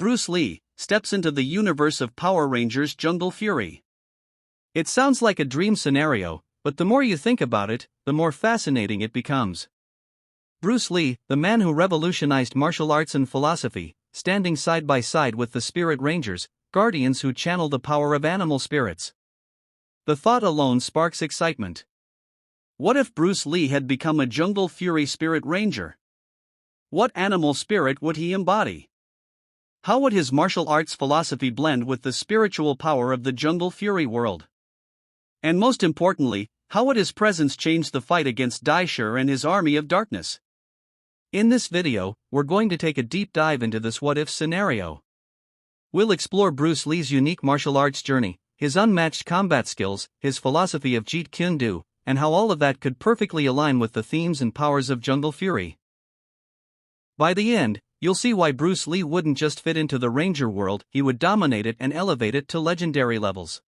Bruce Lee steps into the universe of Power Rangers Jungle Fury. It sounds like a dream scenario, but the more you think about it, the more fascinating it becomes. Bruce Lee, the man who revolutionized martial arts and philosophy, standing side by side with the Spirit Rangers, guardians who channel the power of animal spirits. The thought alone sparks excitement. What if Bruce Lee had become a Jungle Fury Spirit Ranger? What animal spirit would he embody? How would his martial arts philosophy blend with the spiritual power of the Jungle Fury world? And most importantly, how would his presence change the fight against Dai Shi and his army of darkness? In this video, we're going to take a deep dive into this what-if scenario. We'll explore Bruce Lee's unique martial arts journey, his unmatched combat skills, his philosophy of Jeet Kune Do, and how all of that could perfectly align with the themes and powers of Jungle Fury. By the end, you'll see why Bruce Lee wouldn't just fit into the Ranger world, he would dominate it and elevate it to legendary levels.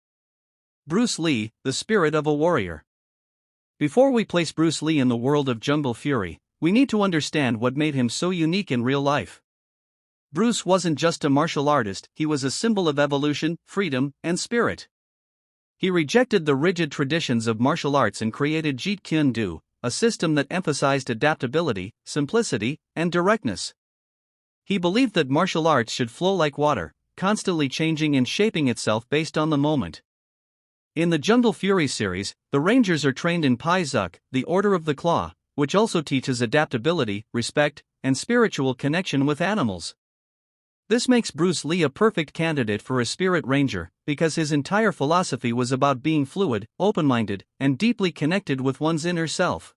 Bruce Lee, the spirit of a warrior. Before we place Bruce Lee in the world of Jungle Fury, we need to understand what made him so unique in real life. Bruce wasn't just a martial artist, he was a symbol of evolution, freedom, and spirit. He rejected the rigid traditions of martial arts and created Jeet Kune Do, a system that emphasized adaptability, simplicity, and directness. He believed that martial arts should flow like water, constantly changing and shaping itself based on the moment. In the Jungle Fury series, the Rangers are trained in Pai Zuk, the Order of the Claw, which also teaches adaptability, respect, and spiritual connection with animals. This makes Bruce Lee a perfect candidate for a Spirit Ranger, because his entire philosophy was about being fluid, open-minded, and deeply connected with one's inner self.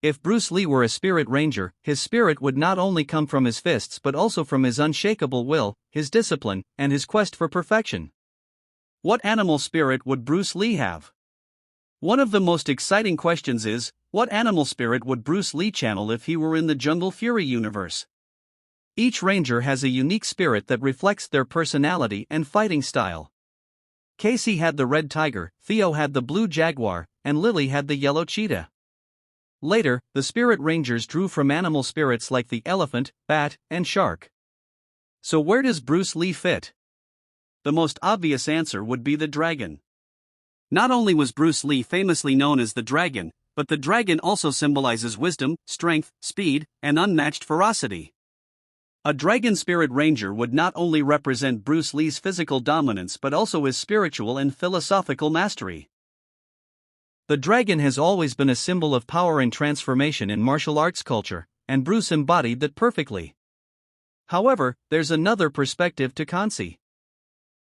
If Bruce Lee were a Spirit Ranger, his spirit would not only come from his fists but also from his unshakable will, his discipline, and his quest for perfection. What animal spirit would Bruce Lee have? One of the most exciting questions is, what animal spirit would Bruce Lee channel if he were in the Jungle Fury universe? Each Ranger has a unique spirit that reflects their personality and fighting style. Casey had the red tiger, Theo had the blue jaguar, and Lily had the yellow cheetah. Later, the Spirit Rangers drew from animal spirits like the elephant, bat, and shark. So where does Bruce Lee fit? The most obvious answer would be the dragon. Not only was Bruce Lee famously known as the dragon, but the dragon also symbolizes wisdom, strength, speed, and unmatched ferocity. A dragon Spirit Ranger would not only represent Bruce Lee's physical dominance but also his spiritual and philosophical mastery. The dragon has always been a symbol of power and transformation in martial arts culture, and Bruce embodied that perfectly. However, there's another perspective to consider.